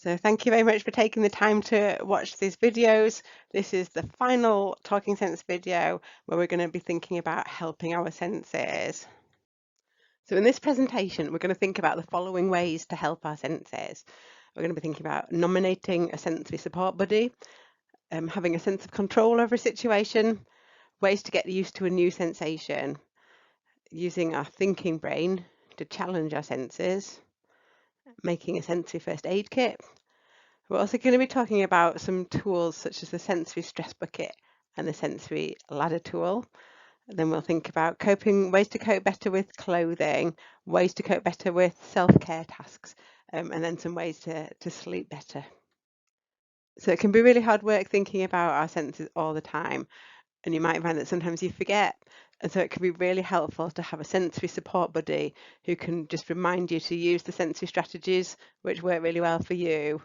So thank you very much for taking the time to watch these videos. This is the final Talking Sense video where we're going to be thinking about helping our senses. So in this presentation, we're going to think about the following ways to help our senses. We're going to be thinking about nominating a sensory support buddy, having a sense of control over a situation, ways to get used to a new sensation, using our thinking brain to challenge our senses, making a sensory first aid kit. We're also going to be talking about some tools such as the sensory stress bucket and the sensory ladder tool. And then we'll think about ways to cope better with clothing, ways to cope better with self-care tasks, and then some ways to sleep better. So it can be really hard work thinking about our senses all the time, and you might find that sometimes you forget. And so it can be really helpful to have a sensory support buddy who can just remind you to use the sensory strategies which work really well for you.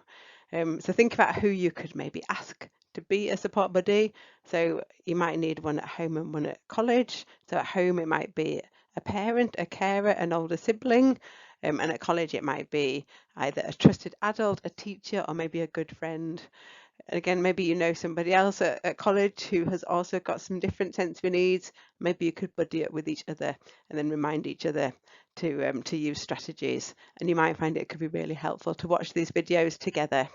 So think about who you could maybe ask to be a support buddy. So you might need one at home and one at college. So at home it might be a parent, a carer, an older sibling. And at college it might be either a trusted adult, a teacher, or maybe a good friend. And again, maybe you know somebody else at college who has also got some different sensory needs. Maybe you could buddy up with each other and then remind each other to use strategies. And you might find it could be really helpful to watch these videos together.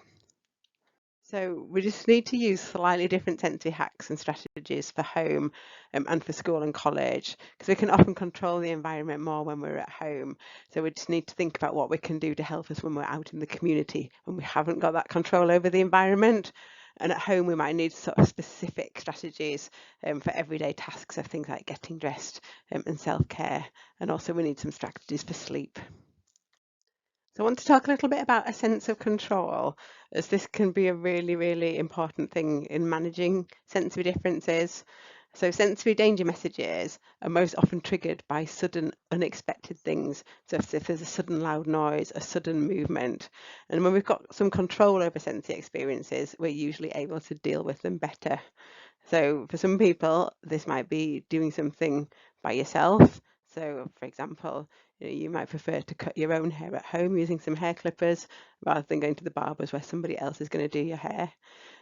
So we just need to use slightly different sensory hacks and strategies for home and for school and college, because we can often control the environment more when we're at home. So we just need to think about what we can do to help us when we're out in the community, when we haven't got that control over the environment. And at home, we might need sort of specific strategies for everyday tasks of things like getting dressed and self-care. And also we need some strategies for sleep. So I want to talk a little bit about a sense of control, as this can be a really, really important thing in managing sensory differences. So sensory danger messages are most often triggered by sudden, unexpected things. So if there's a sudden loud noise, a sudden movement, and when we've got some control over sensory experiences, we're usually able to deal with them better. So for some people, this might be doing something by yourself. So for example, you might prefer to cut your own hair at home using some hair clippers rather than going to the barbers where somebody else is going to do your hair.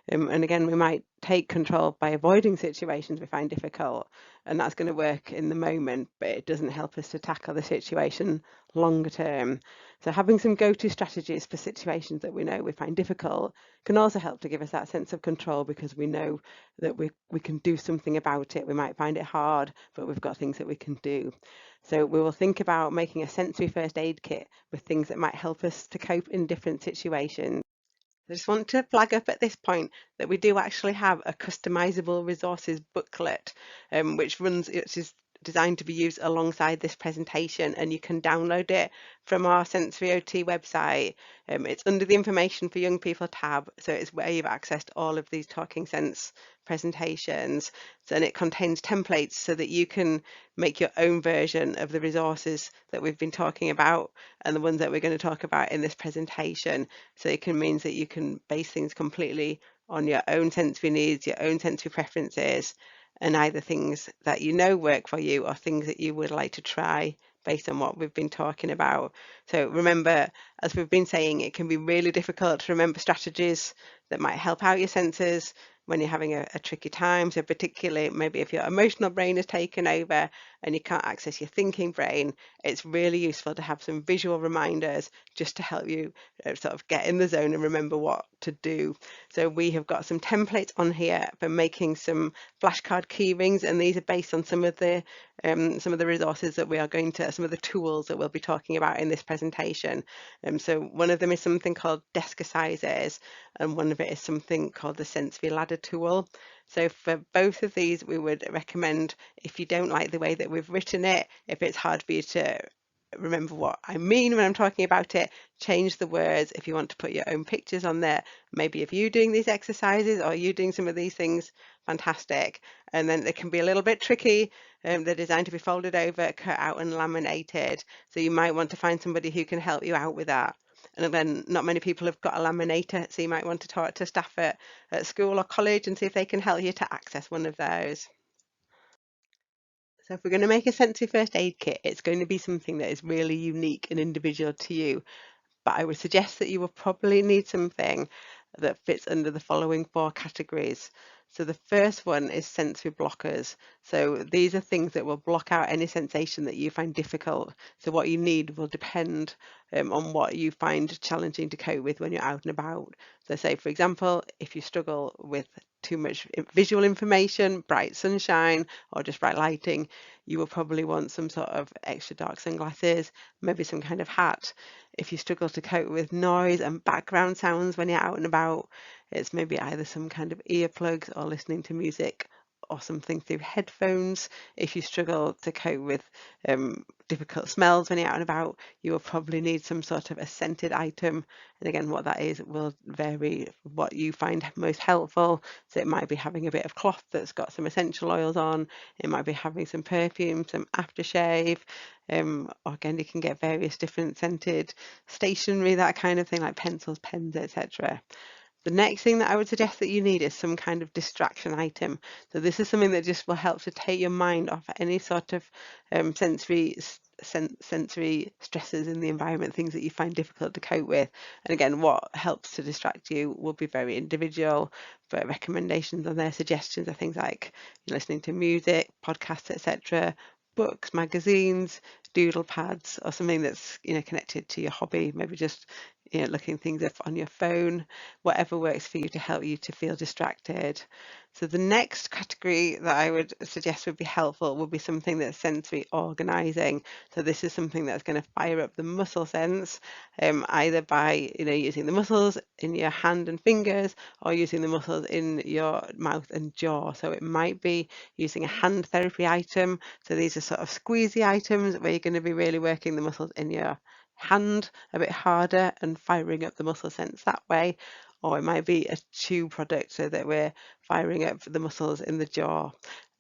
And again, we might take control by avoiding situations we find difficult, and that's going to work in the moment, but it doesn't help us to tackle the situation longer term. So having some go-to strategies for situations that we know we find difficult can also help to give us that sense of control, because we know that we can do something about it. We might find it hard, but we've got things that we can do. So we will think about making a sensory first aid kit with things that might help us to cope in different situations. I just want to flag up at this point that we do actually have a customizable resources booklet, which is designed to be used alongside this presentation, and you can download it from our Sensory OT website. It's under the Information for Young People tab, so it's where you've accessed all of these Talking Sense presentations. So, and it contains templates so that you can make your own version of the resources that we've been talking about and the ones that we're going to talk about in this presentation. So it means that you can base things completely on your own sensory needs, your own sensory preferences, and either things that you know work for you or things that you would like to try based on what we've been talking about. So remember, as we've been saying, it can be really difficult to remember strategies that might help out your senses when you're having a tricky time. So particularly maybe if your emotional brain is taken over and you can't access your thinking brain, it's really useful to have some visual reminders just to help you sort of get in the zone and remember what to do. So we have got some templates on here for making some flashcard key rings, and these are based on some of the resources that we are going to, some of the tools that we'll be talking about in this presentation. So one of them is something called Desk-A-Sizes, and one of it is something called the Sensory Ladder tool. So for both of these, we would recommend, if you don't like the way that we've written it, if it's hard for you to remember what I mean when I'm talking about it, change the words. If you want to put your own pictures on there, maybe of you doing these exercises or you doing some of these things, fantastic. And then they can be a little bit tricky. They're designed to be folded over, cut out and laminated. So you might want to find somebody who can help you out with that. And then not many people have got a laminator, so you might want to talk to staff at school or college and see if they can help you to access one of those. So if we're going to make a sensory first aid kit, it's going to be something that is really unique and individual to you. but I would suggest that you will probably need something that fits under the following 4 categories. So the first one is sensory blockers. So these are things that will block out any sensation that you find difficult. So what you need will depend on what you find challenging to cope with when you're out and about. So say, for example, if you struggle with too much visual information, bright sunshine, or just bright lighting, you will probably want some sort of extra dark sunglasses, maybe some kind of hat. If you struggle to cope with noise and background sounds when you're out and about, it's maybe either some kind of earplugs or listening to music or something through headphones. If you struggle to cope with difficult smells when you're out and about, you will probably need some sort of a scented item. And again, what that is will vary what you find most helpful. So it might be having a bit of cloth that's got some essential oils on. It might be having some perfume, some aftershave. Or again, you can get various different scented stationery, that kind of thing, like pencils, pens, etc. The next thing that I would suggest that you need is some kind of distraction item. So this is something that just will help to take your mind off any sort of sensory stresses in the environment, things that you find difficult to cope with. And again, what helps to distract you will be very individual, but recommendations on their suggestions are things like listening to music, podcasts, etc., books, magazines, doodle pads, or something that's connected to your hobby, maybe just looking things up on your phone, whatever works for you to help you to feel distracted. So the next category that I would suggest would be helpful would be something that's sensory organizing. So this is something that's going to fire up the muscle sense, either by using the muscles in your hand and fingers or using the muscles in your mouth and jaw. So it might be using a hand therapy item. So these are sort of squeezy items where you're going to be really working the muscles in your hand a bit harder and firing up the muscle sense that way. Or it might be a chew product so that we're firing up the muscles in the jaw.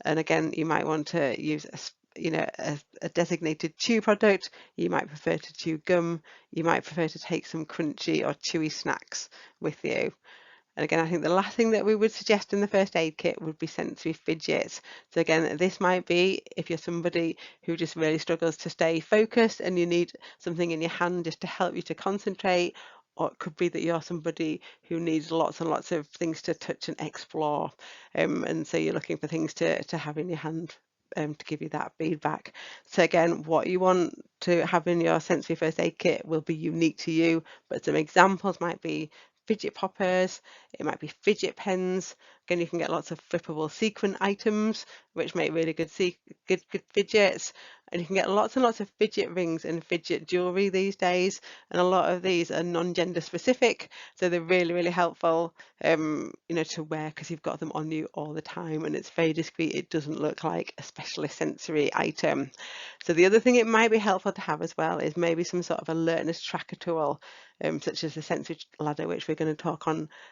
And again, you might want to use a designated chew product. You might prefer to chew gum. You might prefer to take some crunchy or chewy snacks with you. And again, I think the last thing that we would suggest in the first aid kit would be sensory fidgets. So again, this might be if you're somebody who just really struggles to stay focused and you need something in your hand just to help you to concentrate, or it could be that you're somebody who needs lots and lots of things to touch and explore. And so you're looking for things to have in your hand to give you that feedback. So again, what you want to have in your sensory first aid kit will be unique to you, but some examples might be fidget poppers, it might be fidget pens. Again, you can get lots of flippable sequin items, which make really good fidgets. And you can get lots and lots of fidget rings and fidget jewelry these days. And a lot of these are non-gender specific, so they're really, really helpful, to wear because you've got them on you all the time, and it's very discreet. It doesn't look like a specialist sensory item. So the other thing it might be helpful to have as well is maybe some sort of alertness tracker tool, such as the sensory ladder, which we're going to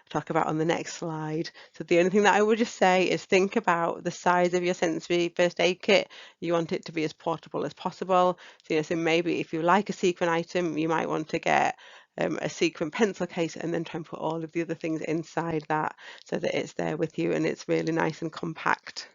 talk about on the next slide. So the only thing that I would just say is think about the size of your sensory first aid kit. You want it to be as portable as possible. So maybe if you like a sequin item, you might want to get a sequin pencil case and then try and put all of the other things inside that so that it's there with you and it's really nice and compact.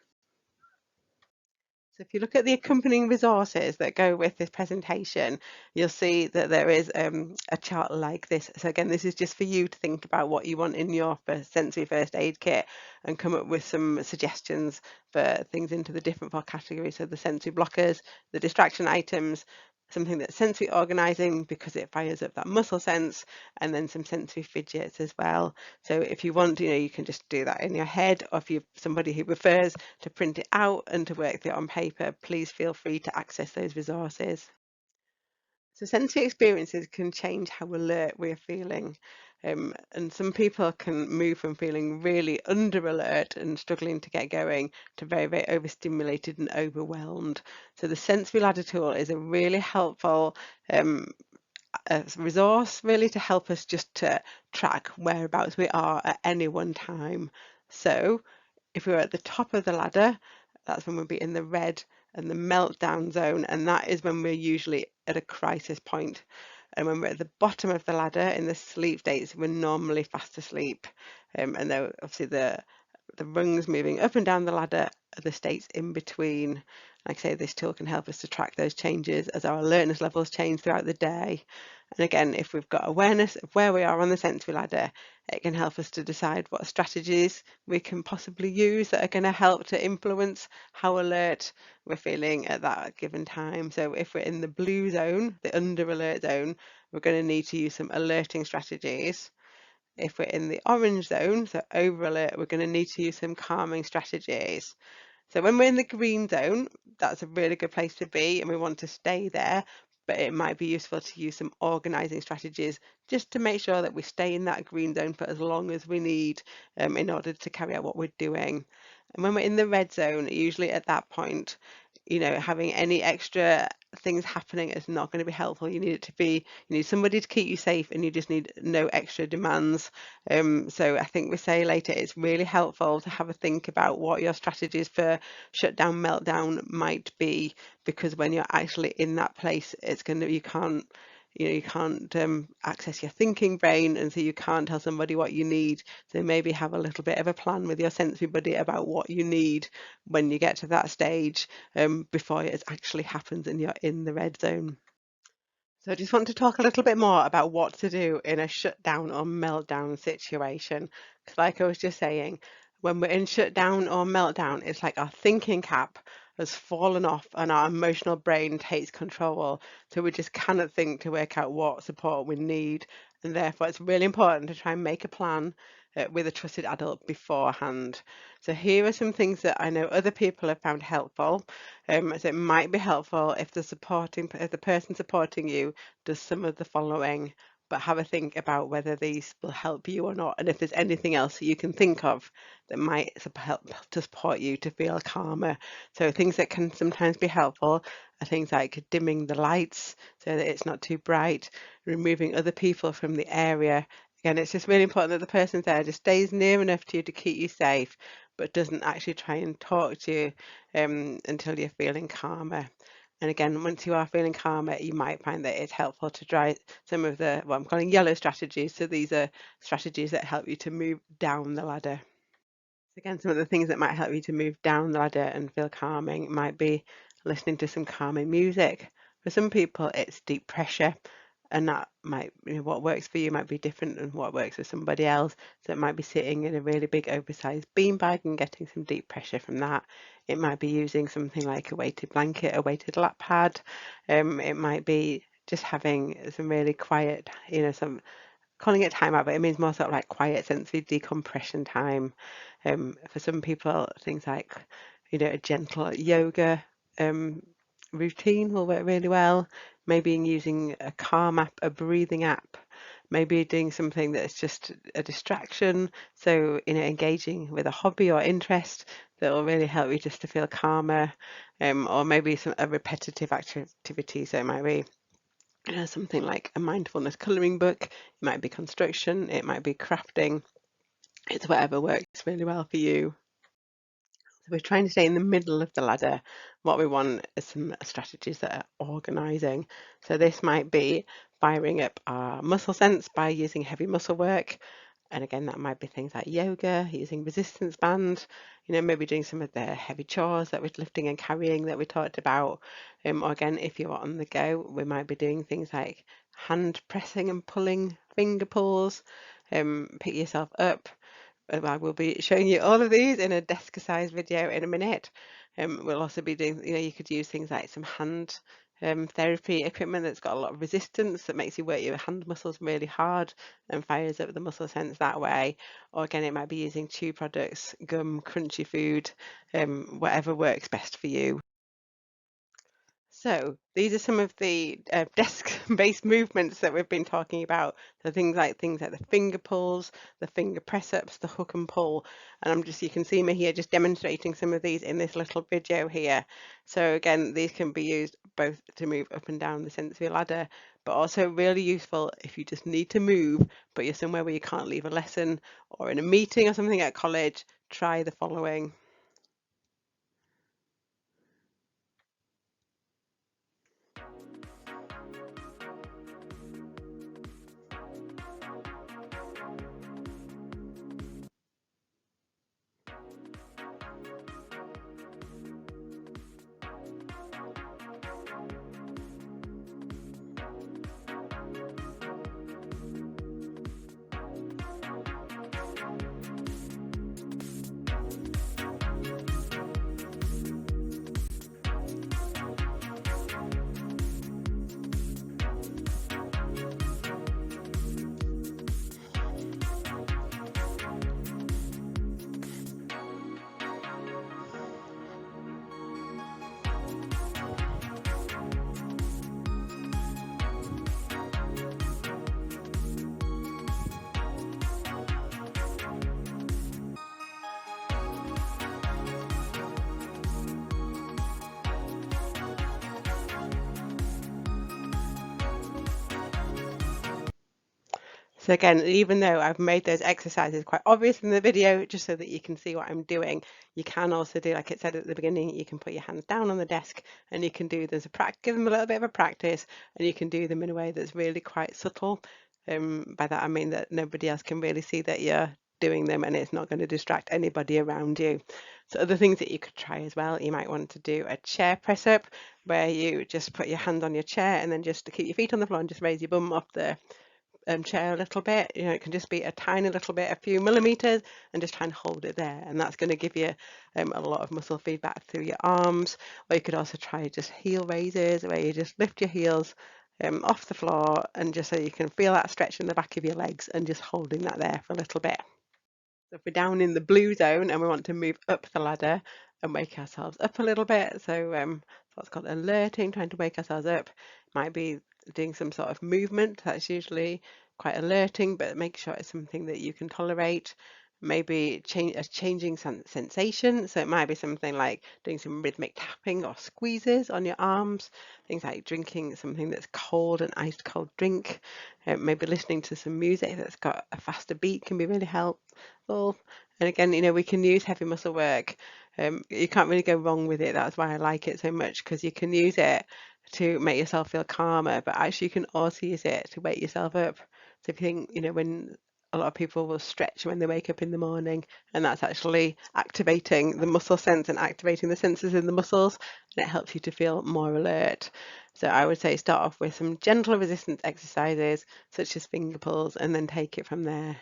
So if you look at the accompanying resources that go with this presentation, you'll see that there is a chart like this. So again, this is just for you to think about what you want in your sensory first aid kit and come up with some suggestions for things into the different 4 categories. So the sensory blockers, the distraction items, something that's sensory organizing because it fires up that muscle sense, and then some sensory fidgets as well. So if you want, you can just do that in your head, or if you're somebody who prefers to print it out and to work through it on paper, please feel free to access those resources. So sensory experiences can change how alert we're feeling. And some people can move from feeling really under alert and struggling to get going to very, very overstimulated and overwhelmed. So the sensory ladder tool is a really helpful a resource really to help us just to track whereabouts we are at any one time. So if we're at the top of the ladder, that's when we'll be in the red and the meltdown zone, and that is when we're usually at a crisis point. And when we're at the bottom of the ladder in the sleep states, we're normally fast asleep. And though obviously the the rungs moving up and down the ladder are the states in between. Like I say, this tool can help us to track those changes as our alertness levels change throughout the day. And again, if we've got awareness of where we are on the sensory ladder, it can help us to decide what strategies we can possibly use that are going to help to influence how alert we're feeling at that given time. So if we're in the blue zone, the under alert zone, we're going to need to use some alerting strategies. If we're in the orange zone, so over alert, we're going to need to use some calming strategies. So when we're in the green zone, that's a really good place to be and we want to stay there, but it might be useful to use some organizing strategies just to make sure that we stay in that green zone for as long as we need in order to carry out what we're doing. And when we're in the red zone, usually at that point, having any extra things happening is not going to be helpful. You need somebody to keep you safe and you just need no extra demands. So I think we say later it's really helpful to have a think about what your strategies for shutdown, meltdown might be, because when you're actually in that place, you can't access your thinking brain, and so you can't tell somebody what you need. So maybe have a little bit of a plan with your sensory buddy about what you need when you get to that stage, before it actually happens and you're in the red zone. So I just want to talk a little bit more about what to do in a shutdown or meltdown situation. Because like I was just saying, when we're in shutdown or meltdown, it's like our thinking cap has fallen off and our emotional brain takes control. So we just cannot think to work out what support we need. And therefore, it's really important to try and make a plan with a trusted adult beforehand. So here are some things that I know other people have found helpful. So it might be helpful if if the person supporting you does some of the following, but have a think about whether these will help you or not, and if there's anything else that you can think of that might help to support you to feel calmer. So things that can sometimes be helpful are things like dimming the lights so that it's not too bright, removing other people from the area. Again, it's just really important that the person there just stays near enough to you to keep you safe, but doesn't actually try and talk to you until you're feeling calmer. And again, once you are feeling calmer, you might find that it's helpful to try some of what I'm calling yellow strategies. So these are strategies that help you to move down the ladder. Again, some of the things that might help you to move down the ladder and feel calming might be listening to some calming music. For some people, it's deep pressure, and that might, what works for you might be different than what works for somebody else. So it might be sitting in a really big oversized beanbag and getting some deep pressure from that. It might be using something like a weighted blanket, a weighted lap pad. It might be just having some really quiet, some calling it time out, but it means more sort of like quiet sensory decompression time. For some people, things like, a gentle yoga routine will work really well. Maybe using a calm app, a breathing app, maybe doing something that's just a distraction. So, engaging with a hobby or interest that will really help you just to feel calmer, or maybe a repetitive activity. So it might be something like a mindfulness colouring book, it might be construction, it might be crafting. It's whatever works really well for you. So we're trying to stay in the middle of the ladder. What we want is some strategies that are organising. So this might be firing up our muscle sense by using heavy muscle work. And again, that might be things like yoga, using resistance band, maybe doing some of the heavy chores that we're lifting and carrying that we talked about. Or again, if you're on the go, we might be doing things like hand pressing and pulling, finger pulls, pick yourself up. I will be showing you all of these in a desk-sized video in a minute. We'll also be doing, you could use things like some hand therapy equipment that's got a lot of resistance that makes you work your hand muscles really hard and fires up the muscle sense that way. Or again, it might be using chew products, gum, crunchy food, whatever works best for you. So these are some of the desk-based movements that we've been talking about. So things like the finger pulls, the finger press-ups, the hook and pull. And you can see me here just demonstrating some of these in this little video here. So again, these can be used both to move up and down the sensory ladder, but also really useful if you just need to move, but you're somewhere where you can't leave a lesson or in a meeting or something at college. Try the following. So again, even though I've made those exercises quite obvious in the video, just so that you can see what I'm doing, you can also do, like it said at the beginning, you can put your hands down on the desk and you can do, give them a little bit of a practice, and you can do them in a way that's really quite subtle. By that I mean that nobody else can really see that you're doing them, and it's not going to distract anybody around you. So other things that you could try as well, you might want to do a chair press up, where you just put your hand on your chair and then just to keep your feet on the floor and just raise your bum up the chair a little bit. You know, it can just be a tiny little bit, a few millimeters, and just try and hold it there. And that's going to give you a lot of muscle feedback through your arms. Or you could also try just heel raises, where you just lift your heels off the floor, and just so you can feel that stretch in the back of your legs and just holding that there for a little bit. So if we're down in the blue zone and we want to move up the ladder and wake ourselves up a little bit, so what's called alerting, trying to wake ourselves up, might be doing some sort of movement. That's usually quite alerting, but make sure it's something that you can tolerate. Maybe changing sensation, so it might be something like doing some rhythmic tapping or squeezes on your arms, things like drinking something that's cold, an iced cold drink, maybe listening to some music that's got a faster beat can be really helpful. And again, you know, we can use heavy muscle work. You can't really go wrong with it. That's why I like it so much, because you can use it to make yourself feel calmer, but actually you can also use it to wake yourself up. So if you think, you know, when a lot of people will stretch when they wake up in the morning, and that's actually activating the muscle sense and activating the senses in the muscles, and it helps you to feel more alert. So I would say start off with some gentle resistance exercises such as finger pulls, and then take it from there.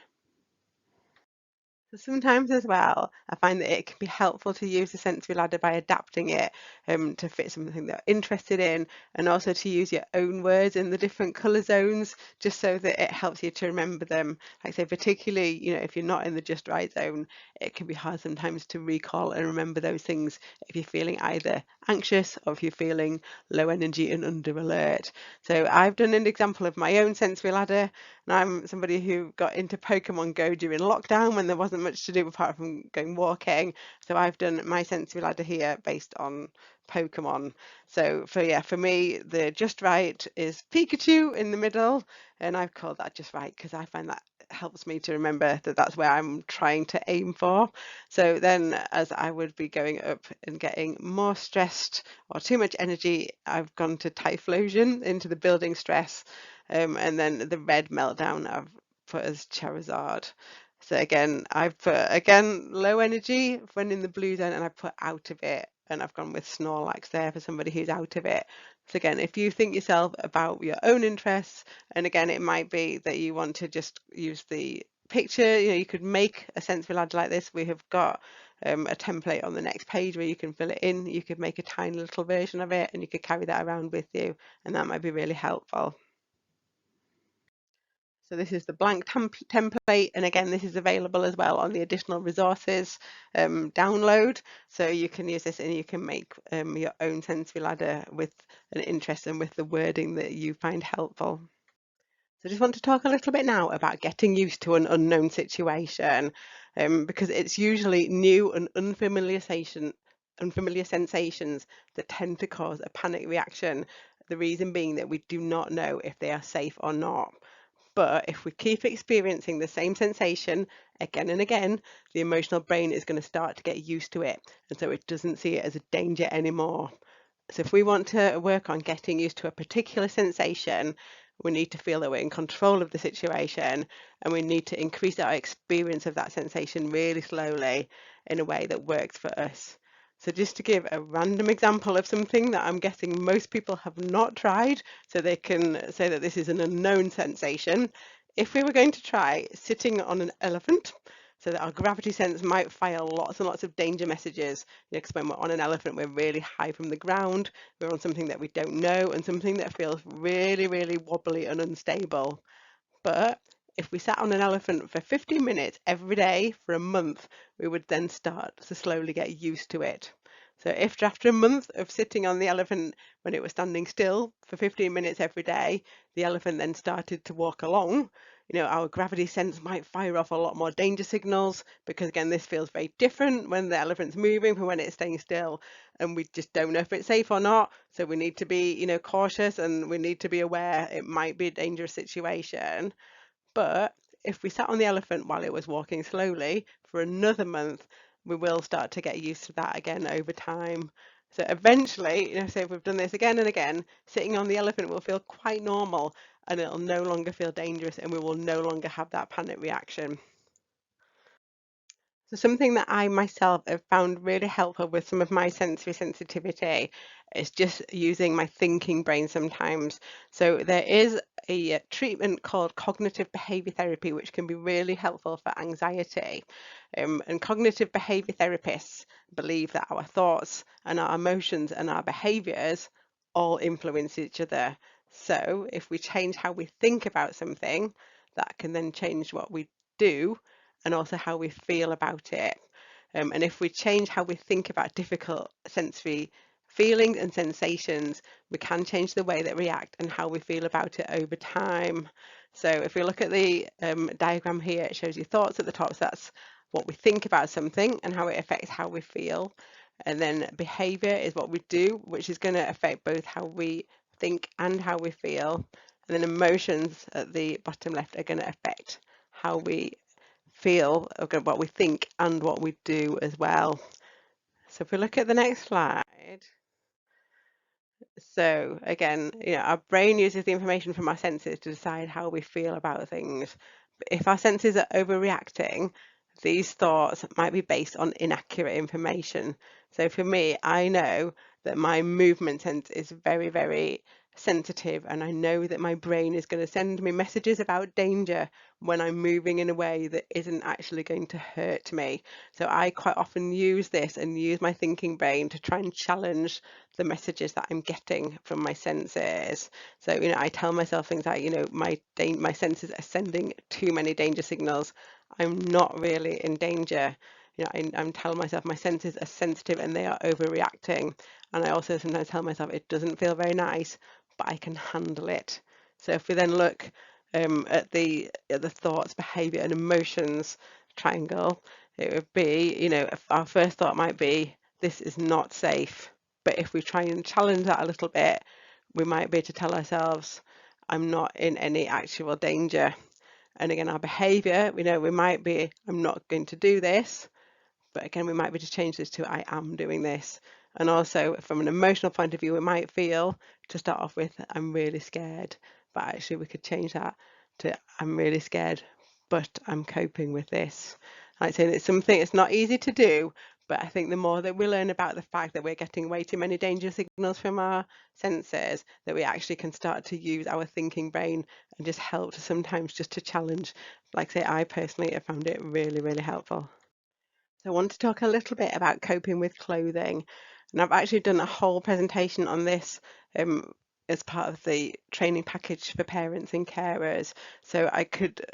So sometimes as well, I find that it can be helpful to use the sensory ladder by adapting it to fit something that you're interested in, and also to use your own words in the different colour zones, just so that it helps you to remember them. Like I say, particularly, you know, if you're not in the just right zone, it can be hard sometimes to recall and remember those things if you're feeling either anxious or if you're feeling low energy and under alert. So I've done an example of my own sensory ladder, and I'm somebody who got into Pokemon Go during lockdown when there wasn't much to do apart from going walking. So I've done my sensory ladder here based on Pokemon. So for me, the just right is Pikachu in the middle, and I've called that just right because I find that helps me to remember that that's where I'm trying to aim for. So then as I would be going up and getting more stressed or too much energy, I've gone to Typhlosion into the building stress, and then the red meltdown I've put as Charizard. So again, I've put again low energy when in the blue zone, and I put out of it, and I've gone with Snorlax there for somebody who's out of it. So again, if you think yourself about your own interests, and again, it might be that you want to just use the picture, you know, you could make a sensory ladder like this. We have got a template on the next page where you can fill it in. You could make a tiny little version of it and you could carry that around with you, and that might be really helpful. So this is the blank template, and again, this is available as well on the additional resources download. So you can use this and you can make your own sensory ladder with an interest and with the wording that you find helpful. So I just want to talk a little bit now about getting used to an unknown situation, because it's usually new and unfamiliar sensations that tend to cause a panic reaction. The reason being that we do not know if they are safe or not. But if we keep experiencing the same sensation again and again, the emotional brain is going to start to get used to it. And so it doesn't see it as a danger anymore. So if we want to work on getting used to a particular sensation, we need to feel that we're in control of the situation, and we need to increase our experience of that sensation really slowly in a way that works for us. So just to give a random example of something that I'm guessing most people have not tried, so they can say that this is an unknown sensation. If we were going to try sitting on an elephant, so that our gravity sense might fire lots and lots of danger messages, because when we're on an elephant, we're really high from the ground, we're on something that we don't know, and something that feels really, really wobbly and unstable. But if we sat on an elephant for 15 minutes every day for a month, we would then start to slowly get used to it. So if after a month of sitting on the elephant when it was standing still for 15 minutes every day, the elephant then started to walk along, our gravity sense might fire off a lot more danger signals, because again, this feels very different when the elephant's moving from when it's staying still, and we just don't know if it's safe or not. So we need to be, cautious, and we need to be aware it might be a dangerous situation. But if we sat on the elephant while it was walking slowly for another month, we will start to get used to that again over time. So eventually, say if we've done this again and again, sitting on the elephant will feel quite normal and it'll no longer feel dangerous and we will no longer have that panic reaction. So something that I myself have found really helpful with some of my sensory sensitivity is just using my thinking brain sometimes. So there is a treatment called cognitive behavior therapy, which can be really helpful for anxiety. And cognitive behavior therapists believe that our thoughts and our emotions and our behaviors all influence each other. So if we change how we think about something, that can then change what we do and also how we feel about it. And if we change how we think about difficult sensory feelings and sensations, we can change the way that we react and how we feel about it over time. So if we look at the diagram here, it shows you thoughts at the top. So that's what we think about something and how it affects how we feel. And then behavior is what we do, which is going to affect both how we think and how we feel. And then emotions at the bottom left are going to affect how we feel, okay, what we think and what we do as well. So if we look at the next slide, so again, our brain uses the information from our senses to decide how we feel about things. But if our senses are overreacting, these thoughts might be based on inaccurate information. So for me, I know that my movement sense is very, very sensitive, and I know that my brain is going to send me messages about danger when I'm moving in a way that isn't actually going to hurt me. So I quite often use this and use my thinking brain to try and challenge the messages that I'm getting from my senses. So, I tell myself things like, my senses are sending too many danger signals. I'm not really in danger. I'm telling myself my senses are sensitive and they are overreacting. And I also sometimes tell myself it doesn't feel very nice, but I can handle it. So if we then look at the thoughts, behavior, and emotions triangle, it would be, if our first thought might be, this is not safe. But if we try and challenge that a little bit, we might be able to tell ourselves, I'm not in any actual danger. And again, our behavior, we might be, I'm not going to do this. But again, we might be to change this to I am doing this. And also from an emotional point of view, we might feel to start off with, I'm really scared. But actually we could change that to I'm really scared, but I'm coping with this. Like saying it's something it's not easy to do, but I think the more that we learn about the fact that we're getting way too many danger signals from our senses, that we actually can start to use our thinking brain and just help to sometimes just to challenge. Like say, I personally have found it really, really helpful. So I want to talk a little bit about coping with clothing. And I've actually done a whole presentation on this as part of the training package for parents and carers. So I could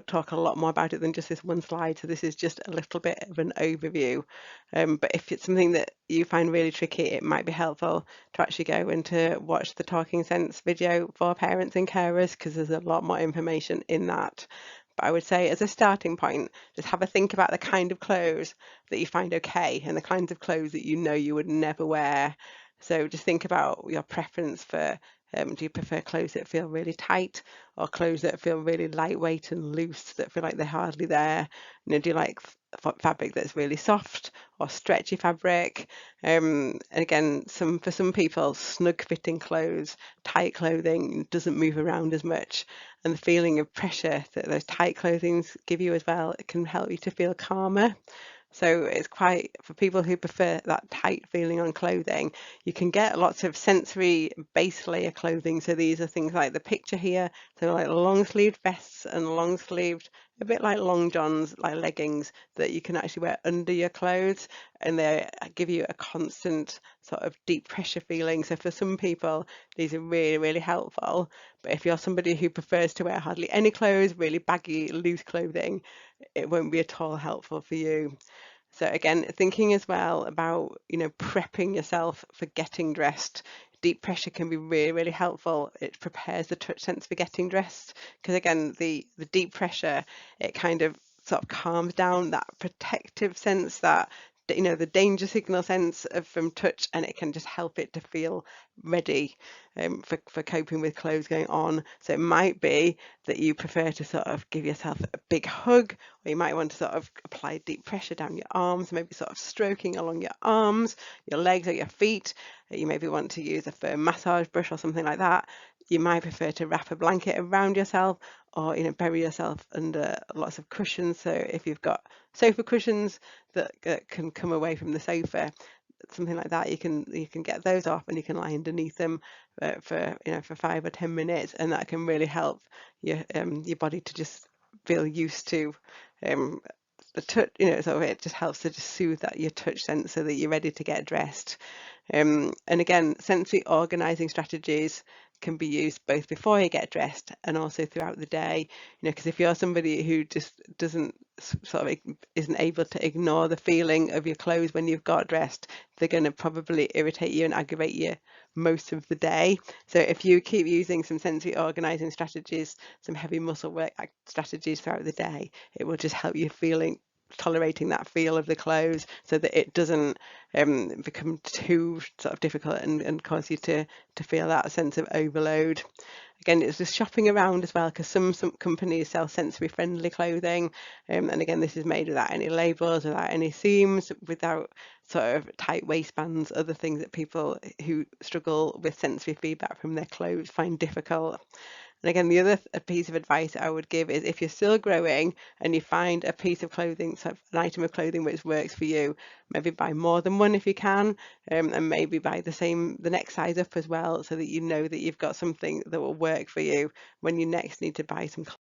talk a lot more about it than just this one slide. So this is just a little bit of an overview. But if it's something that you find really tricky, it might be helpful to actually go and to watch the Talking Sense video for parents and carers because there's a lot more information in that. But I would say as a starting point, just have a think about the kind of clothes that you find okay and the kinds of clothes that you would never wear. So just think about your preference for, do you prefer clothes that feel really tight or clothes that feel really lightweight and loose that feel like they're hardly there? Do you like fabric that's really soft or stretchy fabric? And again, for some people, snug fitting clothes, tight clothing doesn't move around as much. And the feeling of pressure that those tight clothings give you as well, it can help you to feel calmer. So it's quite, for people who prefer that tight feeling on clothing, you can get lots of sensory base layer clothing. So these are things like the picture here. So like long sleeved vests and long sleeved, a bit like long johns, like leggings that you can actually wear under your clothes. And they give you a constant sort of deep pressure feeling. So for some people, these are really, really helpful. But if you're somebody who prefers to wear hardly any clothes, really baggy, loose clothing, it won't be at all helpful for you. So again, thinking as well about, prepping yourself for getting dressed. Deep pressure can be really, really helpful. It prepares the touch sense for getting dressed. Because again, the deep pressure, it kind of sort of calms down that protective sense, that the danger signal sense from touch, and it can just help it to feel ready for coping with clothes going on. So it might be that you prefer to sort of give yourself a big hug, or you might want to sort of apply deep pressure down your arms, maybe sort of stroking along your arms, your legs or your feet. You maybe want to use a firm massage brush or something like that. You might prefer to wrap a blanket around yourself, or bury yourself under lots of cushions. So if you've got sofa cushions that can come away from the sofa, something like that, you can get those off and you can lie underneath them for 5 or 10 minutes, and that can really help your body to just feel used to the touch. So it just helps to just soothe your touch sense so that you're ready to get dressed. And again, sensory organizing strategies can be used both before you get dressed and also throughout the day. Because if you're somebody who just isn't able to ignore the feeling of your clothes when you've got dressed, they're going to probably irritate you and aggravate you most of the day. So if you keep using some sensory organizing strategies, some heavy muscle work strategies throughout the day, it will just help you tolerating that feel of the clothes, so that it doesn't become too sort of difficult and cause you to feel that sense of overload. Again, it's just shopping around as well, because some companies sell sensory friendly clothing, and again, this is made without any labels, without any seams, without sort of tight waistbands, other things that people who struggle with sensory feedback from their clothes find difficult. And again, the other piece of advice I would give is, if you're still growing and you find a piece of clothing, so an item of clothing which works for you, maybe buy more than one if you can, and maybe buy the next size up as well, so that you know that you've got something that will work for you when you next need to buy some clothes.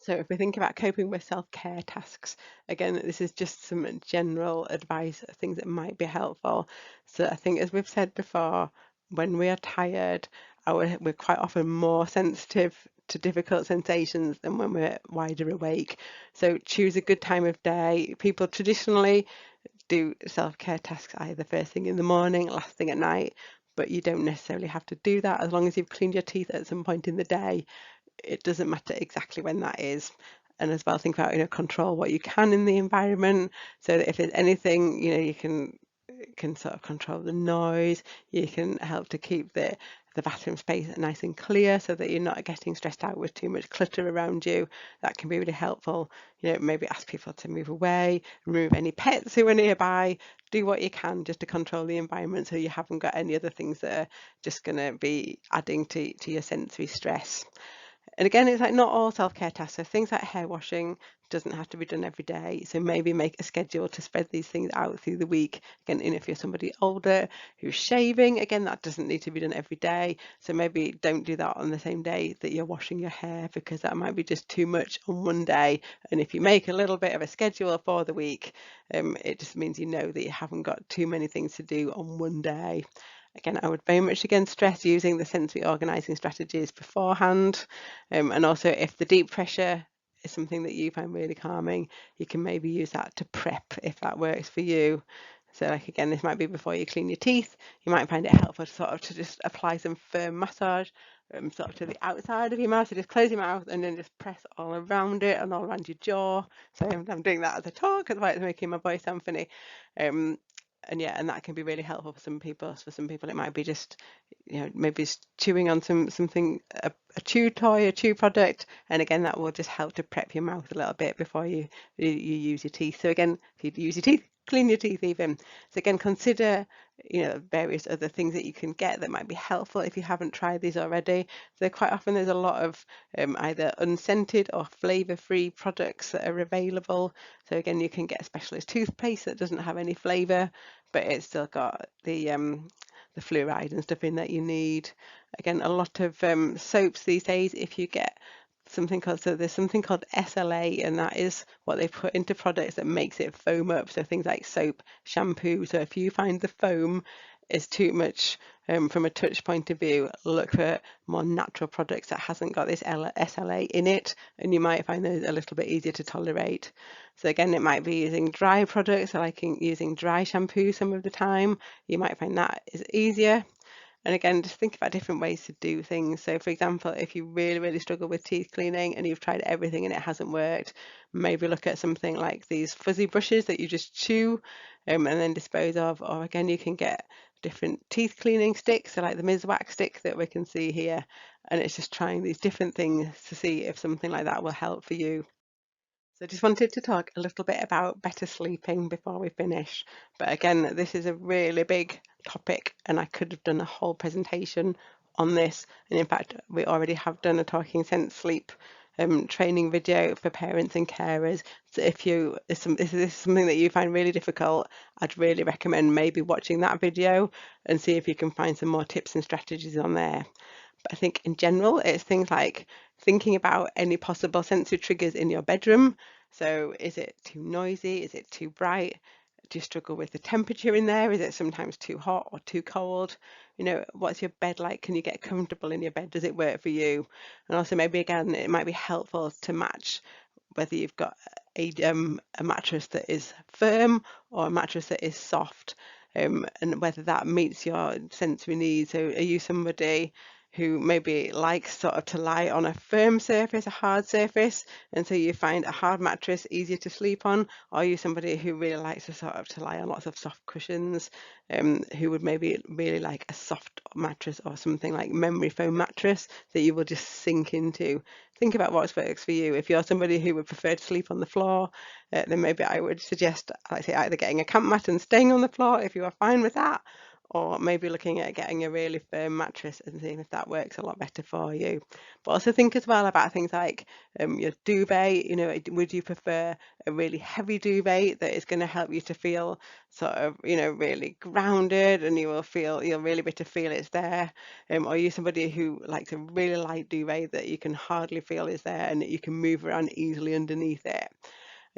So if we think about coping with self-care tasks, again, this is just some general advice, things that might be helpful. So I think, as we've said before, when we are tired, we're quite often more sensitive to difficult sensations than when we're wider awake. So choose a good time of day. People traditionally do self-care tasks either first thing in the morning, last thing at night, but you don't necessarily have to do that. As long as you've cleaned your teeth at some point in the day, it doesn't matter exactly when that is. And as well, think about control what you can in the environment, so that if there's anything, you can sort of control the noise. You can help to keep the bathroom space nice and clear, so that you're not getting stressed out with too much clutter around you. That can be really helpful. Maybe ask people to move away, remove any pets who are nearby. Do what you can just to control the environment, so you haven't got any other things that are just going to be adding to your sensory stress. And again, it's like not all self-care tasks. So things like hair washing doesn't have to be done every day. So maybe make a schedule to spread these things out through the week. Again, if you're somebody older who's shaving, again, that doesn't need to be done every day. So maybe don't do that on the same day that you're washing your hair, because that might be just too much on one day. And if you make a little bit of a schedule for the week, it just means that you haven't got too many things to do on one day. Again, I would very much stress using the sensory organising strategies beforehand. And also, if the deep pressure is something that you find really calming, you can maybe use that to prep if that works for you. So again, this might be before you clean your teeth. You might find it helpful to just apply some firm massage sort of to the outside of your mouth. So just close your mouth and then just press all around it and all around your jaw. So I'm doing that as I talk, that's why it's making my voice sound funny. And that can be really helpful for some people. So for some people, it might be just, maybe just chewing on something, a chew toy, a chew product, and again, that will just help to prep your mouth a little bit before you use your teeth. So again, if you use your teeth, clean your teeth even. So again, consider various other things that you can get that might be helpful if you haven't tried these already. So quite often there's a lot of either unscented or flavour-free products that are available. So again, you can get a specialist toothpaste that doesn't have any flavour, but it's still got the fluoride and stuff in that you need. Again, a lot of soaps these days, if you get there's something called SLA, and that is what they put into products that makes it foam up. So things like soap, shampoo. So if you find the foam is too much from a touch point of view, look for more natural products that hasn't got this SLA in it, and you might find those a little bit easier to tolerate. So again, it might be using dry products, like using dry shampoo some of the time. You might find that is easier. And again, just think about different ways to do things. So for example, if you really struggle with teeth cleaning and you've tried everything and it hasn't worked, maybe look at something like these fuzzy brushes that you just chew and then dispose of. Or again, you can get different teeth cleaning sticks, so like the Mizwax stick that we can see here. And it's just trying these different things to see if something like that will help for you. So I just wanted to talk a little bit about better sleeping before we finish. But again, this is a really big topic and I could have done a whole presentation on this. And in fact, we already have done a Talking Sense sleep training video for parents and carers. So if this is something that you find really difficult, I'd really recommend maybe watching that video and see if you can find some more tips and strategies on there. But I think in general, it's things like thinking about any possible sensory triggers in your bedroom. So is it too noisy? Is it too bright? Do you struggle with the temperature in there? Is it sometimes too hot or too cold? You know, what's your bed like? Can you get comfortable in your bed? Does it work for you? And also maybe again, it might be helpful to match whether you've got a mattress that is firm or a mattress that is soft, and whether that meets your sensory needs. So are you somebody who maybe likes sort of to lie on a firm surface, a hard surface, and so you find a hard mattress easier to sleep on? Or are you somebody who really likes to sort of to lie on lots of soft cushions, who would maybe really like a soft mattress or something like memory foam mattress that you will just sink into? Think about what works for you. If you're somebody who would prefer to sleep on the floor, then maybe I would suggest, like I say, either getting a camp mat and staying on the floor if you are fine with that, or maybe looking at getting a really firm mattress and seeing if that works a lot better for you. But also think as well about things like your duvet. You know, would you prefer a really heavy duvet that is going to help you to feel sort of, you know, really grounded and you'll really be to feel it's there? Or are you somebody who likes a really light duvet that you can hardly feel is there and that you can move around easily underneath it?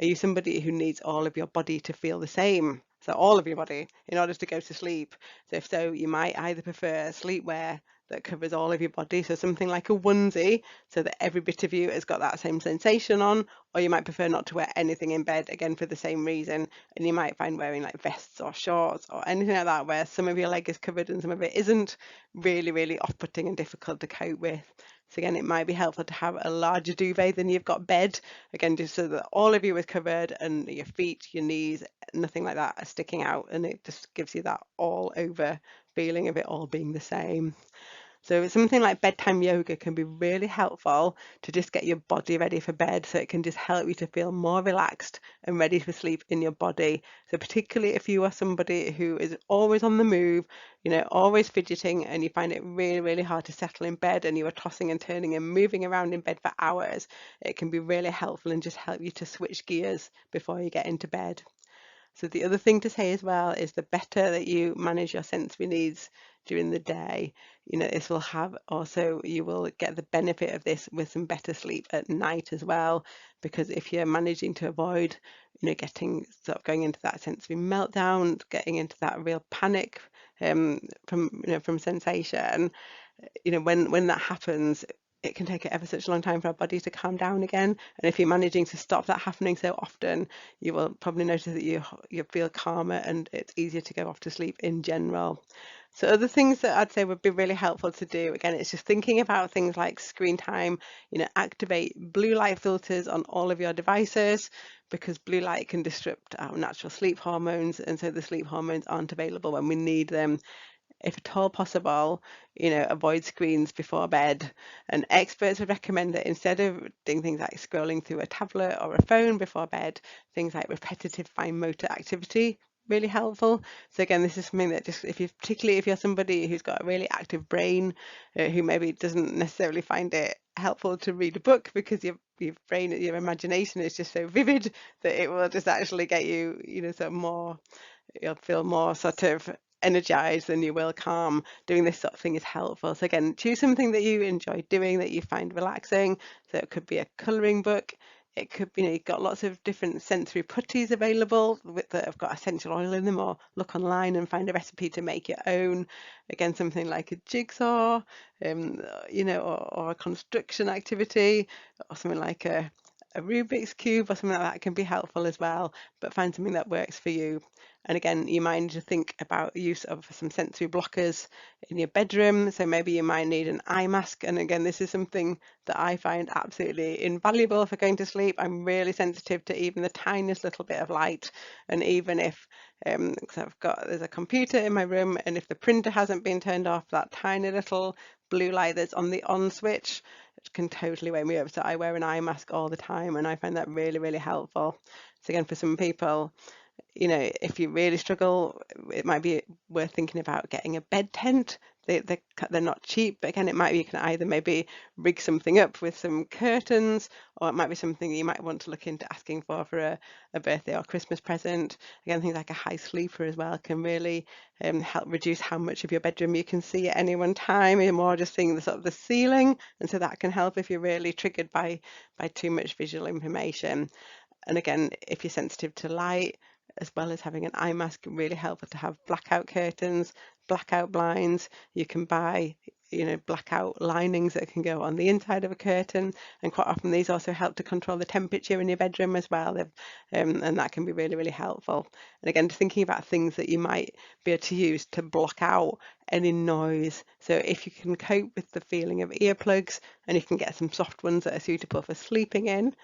Are you somebody who needs all of your body to feel the same? So all of your body in order to go to sleep. So if so, you might either prefer sleepwear that covers all of your body, so something like a onesie, so that every bit of you has got that same sensation on, or you might prefer not to wear anything in bed, again for the same reason, and you might find wearing like vests or shorts or anything like that where some of your leg is covered and some of it isn't, really off-putting and difficult to cope with. So again, it might be helpful to have a larger duvet than you've got bed, again, just so that all of you is covered and your feet, your knees, nothing like that are sticking out, and it just gives you that all over feeling of it all being the same. So something like bedtime yoga can be really helpful to just get your body ready for bed, so it can just help you to feel more relaxed and ready for sleep in your body. So particularly if you are somebody who is always on the move, you know, always fidgeting, and you find it really hard to settle in bed and you are tossing and turning and moving around in bed for hours, it can be really helpful and just help you to switch gears before you get into bed. So the other thing to say as well is the better that you manage your sensory needs during the day, you know, this will have also, you will get the benefit of this with some better sleep at night as well, because if you're managing to avoid, you know, getting sort of going into that sensory meltdown, getting into that real panic from sensation, you know, when that happens, it can take ever such a long time for our body to calm down again. And if you're managing to stop that happening so often, you will probably notice that you feel calmer and it's easier to go off to sleep in general. So other things that I'd say would be really helpful to do, again, it's just thinking about things like screen time, you know, activate blue light filters on all of your devices, because blue light can disrupt our natural sleep hormones, and so the sleep hormones aren't available when we need them. If at all possible, you know, avoid screens before bed. And experts would recommend that instead of doing things like scrolling through a tablet or a phone before bed, things like repetitive fine motor activity really helpful. So again, this is something that just particularly if you're somebody who's got a really active brain, who maybe doesn't necessarily find it helpful to read a book because your brain, your imagination is just so vivid that it will just actually get you, you know, sort of more, you'll feel more sort of energized than you will calm. Doing this sort of thing is helpful. So again, choose something that you enjoy doing, that you find relaxing. So it could be a colouring book. It could be, you know, you've got lots of different sensory putties available that have got essential oil in them, or look online and find a recipe to make your own. Again, something like a jigsaw, you know, or a construction activity, or something like a Rubik's Cube or something like that can be helpful as well, but find something that works for you. And again, you might need to think about the use of some sensory blockers in your bedroom. So maybe you might need an eye mask. And again, this is something that I find absolutely invaluable for going to sleep. I'm really sensitive to even the tiniest little bit of light. And even if, because there's a computer in my room, and if the printer hasn't been turned off, that tiny little blue light that's on the on switch, it can totally wake me up. So I wear an eye mask all the time, and I find that really, really helpful. So again, for some people, if you really struggle, it might be worth thinking about getting a bed tent. They're not cheap, but again, it might be you can either maybe rig something up with some curtains, or it might be something you might want to look into asking for a birthday or Christmas present. Again, things like a high sleeper as well can really help reduce how much of your bedroom you can see at any one time. You're more just seeing the sort of the ceiling, and so that can help if you're really triggered by too much visual information. And again, if you're sensitive to light, as well as having an eye mask, really helpful to have blackout curtains, blackout blinds. You can buy, blackout linings that can go on the inside of a curtain, and quite often these also help to control the temperature in your bedroom as well, and that can be really, really helpful. And again, just thinking about things that you might be able to use to block out any noise. So if you can cope with the feeling of earplugs, and you can get some soft ones that are suitable for sleeping in,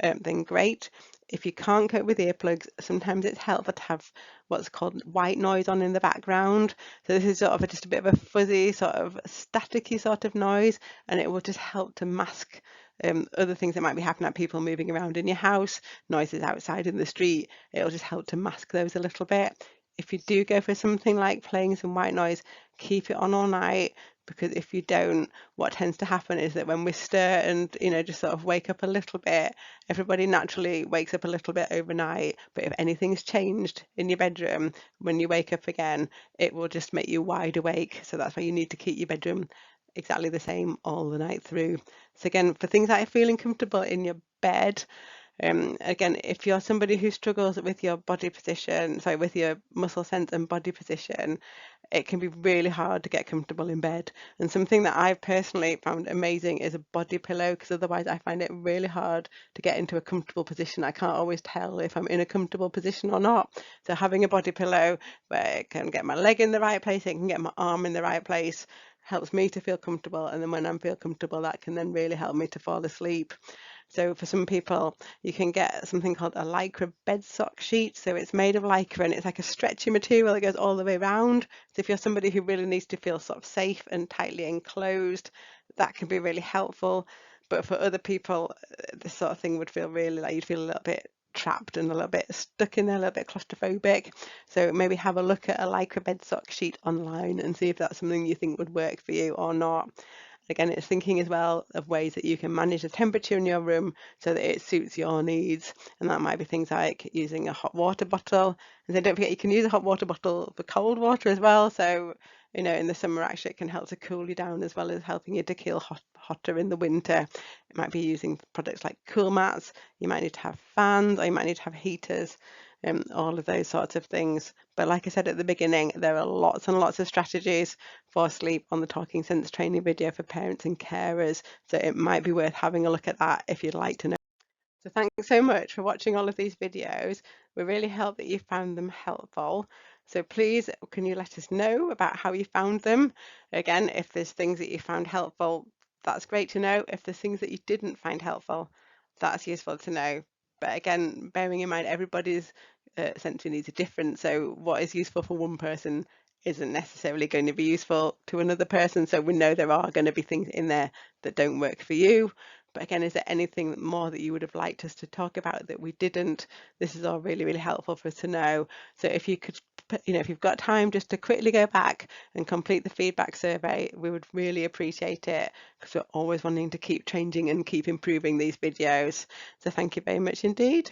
then great. If you can't cope with earplugs, sometimes it's helpful to have what's called white noise on in the background. So this is sort of just a bit of a fuzzy, sort of staticky sort of noise, and it will just help to mask other things that might be happening, like people moving around in your house, noises outside in the street. It'll just help to mask those a little bit. If you do go for something like playing some white noise, keep it on all night, because if you don't, what tends to happen is that when we stir and just sort of wake up a little bit, everybody naturally wakes up a little bit overnight, but if anything's changed in your bedroom when you wake up again, it will just make you wide awake. So that's why you need to keep your bedroom exactly the same all the night through. So again, for things like feeling comfortable in your bed, again, if you're somebody who struggles with your body position, sorry, with your muscle sense and body position, it can be really hard to get comfortable in bed. And something that I've personally found amazing is a body pillow, because otherwise I find it really hard to get into a comfortable position. I can't always tell if I'm in a comfortable position or not. So having a body pillow where it can get my leg in the right place, it can get my arm in the right place, helps me to feel comfortable. And then when I feel comfortable, that can then really help me to fall asleep. So for some people, you can get something called a Lycra bed sock sheet. So it's made of Lycra, and it's like a stretchy material that goes all the way around. So if you're somebody who really needs to feel sort of safe and tightly enclosed, that can be really helpful. But for other people, this sort of thing would feel really like you'd feel a little bit trapped and a little bit stuck in there, a little bit claustrophobic. So maybe have a look at a Lycra bed sock sheet online and see if that's something you think would work for you or not. Again, it's thinking as well of ways that you can manage the temperature in your room so that it suits your needs. And that might be things like using a hot water bottle. And then don't forget, you can use a hot water bottle for cold water as well. So, in the summer, actually, it can help to cool you down as well as helping you to feel hotter in the winter. It might be using products like cool mats. You might need to have fans, or you might need to have heaters. All of those sorts of things. But like I said at the beginning, there are lots and lots of strategies for sleep on the Talking Sense training video for parents and carers. So it might be worth having a look at that if you'd like to know. So thanks so much for watching all of these videos. We really hope that you found them helpful. So please, can you let us know about how you found them? Again, if there's things that you found helpful, that's great to know. If there's things that you didn't find helpful, that's useful to know. But again, bearing in mind everybody's sensory needs are different. So what is useful for one person isn't necessarily going to be useful to another person. So we know there are going to be things in there that don't work for you. But again, is there anything more that you would have liked us to talk about that we didn't? This is all really, really helpful for us to know. So if you could, if you've got time just to quickly go back and complete the feedback survey, we would really appreciate it, because we're always wanting to keep changing and keep improving these videos. So thank you very much indeed.